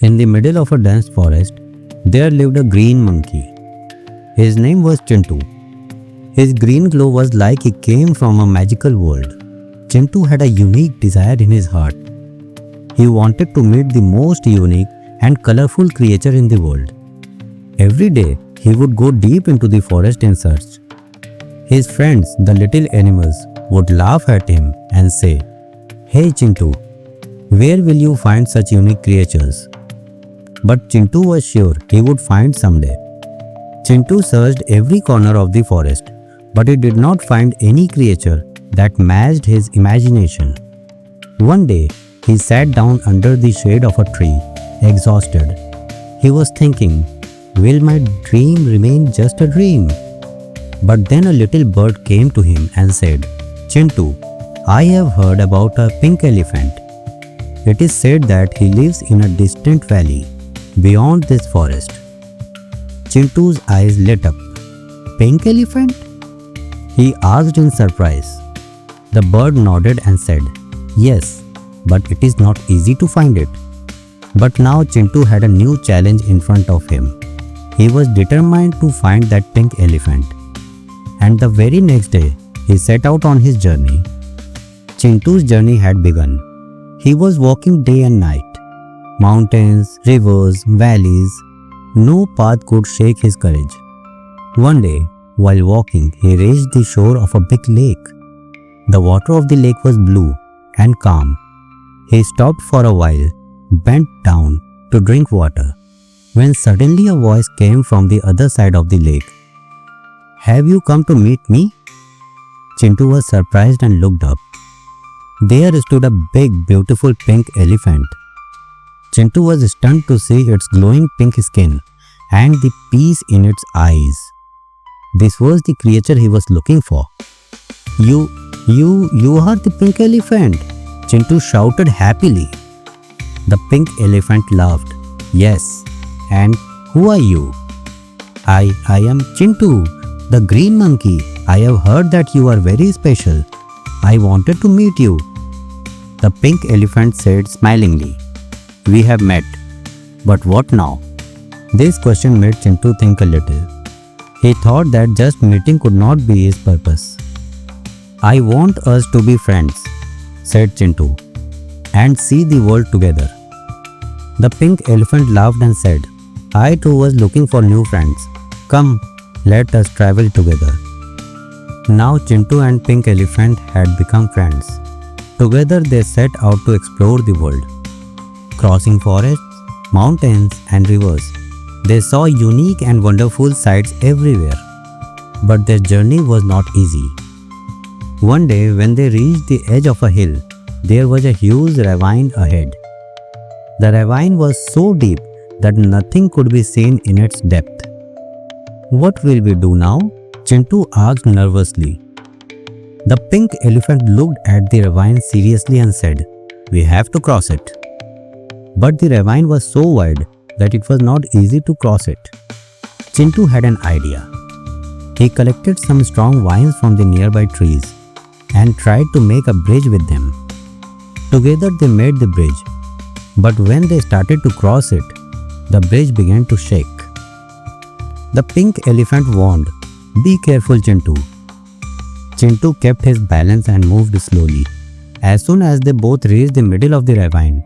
In the middle of a dense forest, there lived a green monkey. His name was Chintu. His green glow was like he came from a magical world. Chintu had a unique desire in his heart. He wanted to meet the most unique and colorful creature in the world. Every day, he would go deep into the forest in search. His friends, the little animals, would laugh at him and say, "Hey Chintu, where will you find such unique creatures?" But Chintu was sure he would find someday. Chintu searched every corner of the forest, but he did not find any creature that matched his imagination. One day, he sat down under the shade of a tree, exhausted. He was thinking, will my dream remain just a dream? But then a little bird came to him and said, "Chintu, I have heard about a pink elephant. It is said that he lives in a distant valley beyond this forest." Chintu's eyes lit up. "Pink elephant?" he asked in surprise. The bird nodded and said, "Yes, but it is not easy to find it." But now Chintu had a new challenge in front of him. He was determined to find that pink elephant. And the very next day, he set out on his journey. Chintu's journey had begun. He was walking day and night. Mountains, rivers, valleys. No path could shake his courage. One day, while walking, he reached the shore of a big lake. The water of the lake was blue and calm. He stopped for a while, bent down to drink water, when suddenly a voice came from the other side of the lake. "Have you come to meet me?" Chintu was surprised and looked up. There stood a big, beautiful pink elephant. Chintu was stunned to see its glowing pink skin and the peace in its eyes. This was the creature he was looking for. You are the pink elephant," Chintu shouted happily. The pink elephant laughed. "Yes, and who are you?" I am Chintu, the green monkey. I have heard that you are very special. I wanted to meet you." The pink elephant said smilingly, "We have met. But what now?" This question made Chintu think a little. He thought that just meeting could not be his purpose. "I want us to be friends," said Chintu, "and see the world together." The pink elephant laughed and said, "I too was looking for new friends. Come, let us travel together." Now Chintu and Pink Elephant had become friends. Together they set out to explore the world. Crossing forests, mountains and rivers, they saw unique and wonderful sights everywhere. But their journey was not easy. One day when they reached the edge of a hill, there was a huge ravine ahead. The ravine was so deep that nothing could be seen in its depth. "What will we do now?" Chintu asked nervously. The pink elephant looked at the ravine seriously and said, "We have to cross it." But the ravine was so wide that it was not easy to cross it. Chintu had an idea. He collected some strong vines from the nearby trees and tried to make a bridge with them. Together they made the bridge, but when they started to cross it, the bridge began to shake. The pink elephant warned, "Be careful, Chintu." Chintu kept his balance and moved slowly. As soon as they both reached the middle of the ravine,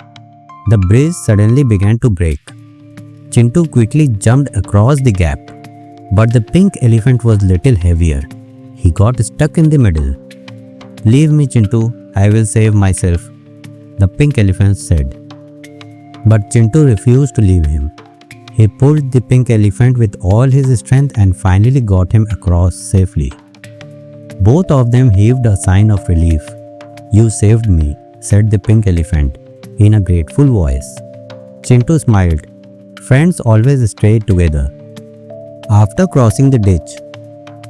the bridge suddenly began to break. Chintu quickly jumped across the gap, but the pink elephant was little heavier. He got stuck in the middle. "Leave me, Chintu, I will save myself," the pink elephant said. But Chintu refused to leave him. He pulled the pink elephant with all his strength and finally got him across safely. Both of them heaved a sign of relief. "You saved me," said the pink elephant in a grateful voice. Chintu smiled. Friends always stay together. After crossing the ditch,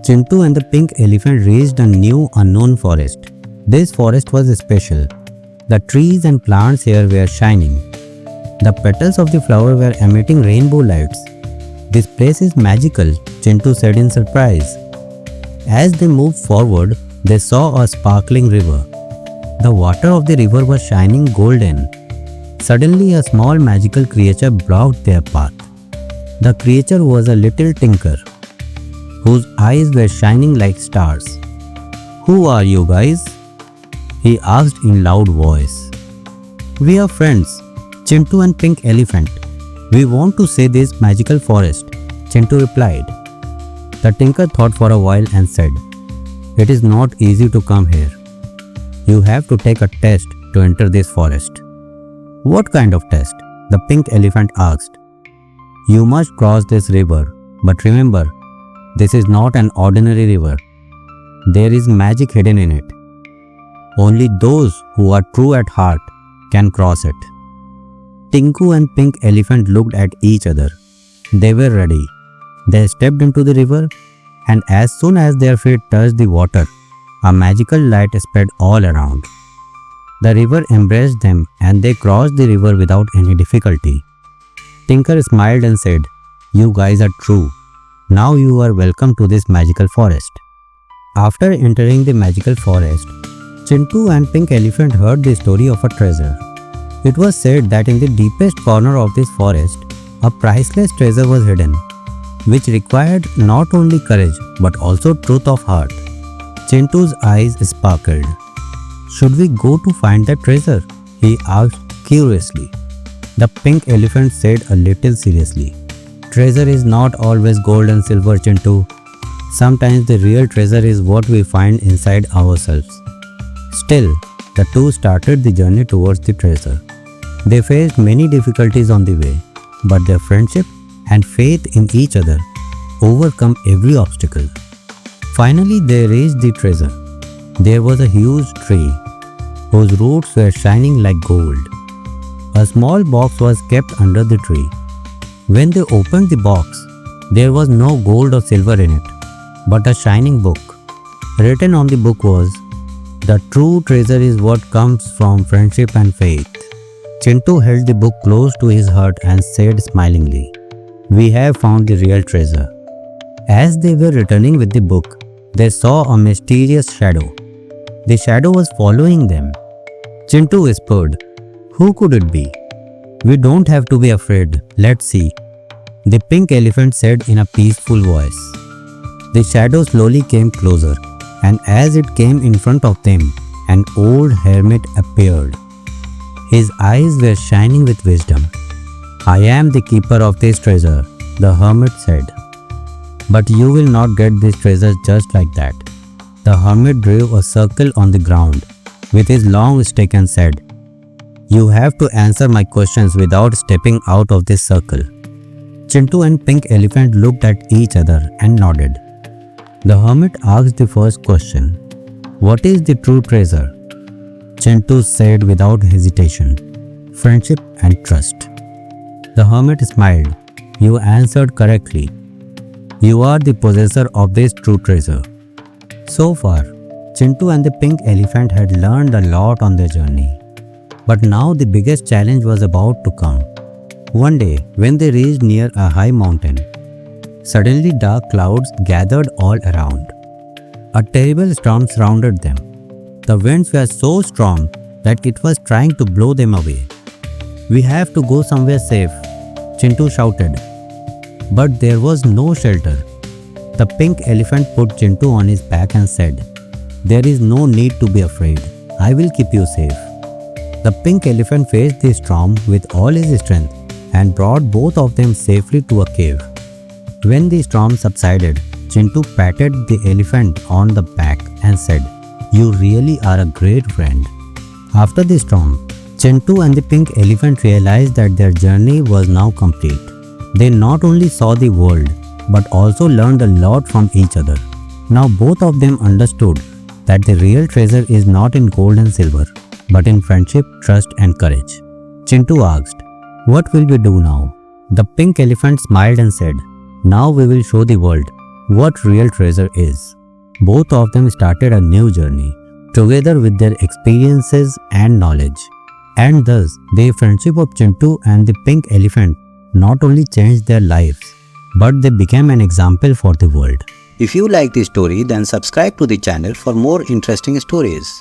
Chintu and the pink elephant reached a new unknown forest. This forest was special. The trees and plants here were shining. The petals of the flower were emitting rainbow lights. "This place is magical," Chintu said in surprise. As they moved forward, they saw a sparkling river. The water of the river was shining golden. Suddenly, a small magical creature blocked their path. The creature was a little tinker, whose eyes were shining like stars. "Who are you guys?" he asked in loud voice. "We are friends, Chintu and Pink Elephant. We want to see this magical forest," Chintu replied. The tinker thought for a while and said, "It is not easy to come here. You have to take a test to enter this forest." "What kind of test?" the Pink Elephant asked. "You must cross this river, but remember, this is not an ordinary river. There is magic hidden in it. Only those who are true at heart can cross it." Tinku and Pink Elephant looked at each other. They were ready. They stepped into the river, and as soon as their feet touched the water, a magical light spread all around. The river embraced them, and they crossed the river without any difficulty. Tinker smiled and said, "You guys are true. Now you are welcome to this magical forest." After entering the magical forest, Chintu and Pink Elephant heard the story of a treasure. It was said that in the deepest corner of this forest, a priceless treasure was hidden, which required not only courage but also truth of heart. Chintu's eyes sparkled. "Should we go to find that treasure?" he asked curiously. The Pink Elephant said a little seriously, "Treasure is not always gold and silver, Chintu. Sometimes the real treasure is what we find inside ourselves." Still, the two started the journey towards the treasure. They faced many difficulties on the way, but their friendship and faith in each other overcome every obstacle. Finally, they reached the treasure. There was a huge tree whose roots were shining like gold. A small box was kept under the tree. When they opened the box, there was no gold or silver in it, but a shining book. Written on the book was, "The true treasure is what comes from friendship and faith." Chintu held the book close to his heart and said smilingly, "We have found the real treasure." As they were returning with the book, they saw a mysterious shadow. The shadow was following them. Chintu whispered, "Who could it be?" "We don't have to be afraid. Let's see," the Pink Elephant said in a peaceful voice. The shadow slowly came closer, and as it came in front of them, an old hermit appeared. His eyes were shining with wisdom. "I am the keeper of this treasure," the hermit said. "But you will not get this treasure just like that." The hermit drew a circle on the ground with his long stick and said, "You have to answer my questions without stepping out of this circle." Chintu and Pink Elephant looked at each other and nodded. The hermit asked the first question, "What is the true treasure?" Chintu said without hesitation, "Friendship and trust." The hermit smiled. "You answered correctly. You are the possessor of this true treasure." So far, Chintu and the Pink Elephant had learned a lot on their journey. But now the biggest challenge was about to come. One day, when they reached near a high mountain, suddenly dark clouds gathered all around. A terrible storm surrounded them. The winds were so strong that it was trying to blow them away. "We have to go somewhere safe," Chintu shouted. But there was no shelter. The Pink Elephant put Chintu on his back and said, "There is no need to be afraid. I will keep you safe." The Pink Elephant faced the storm with all his strength and brought both of them safely to a cave. When the storm subsided, Chintu patted the elephant on the back and said, "You really are a great friend." After the storm, Chintu and the Pink Elephant realized that their journey was now complete. They not only saw the world, but also learned a lot from each other. Now both of them understood that the real treasure is not in gold and silver, but in friendship, trust and courage. Chintu asked, "What will we do now?" The Pink Elephant smiled and said, "Now we will show the world what real treasure is." Both of them started a new journey, together with their experiences and knowledge. And thus, the friendship of Chintu and the Pink Elephant not only changed their lives, but they became an example for the world. If you like this story, then subscribe to the channel for more interesting stories.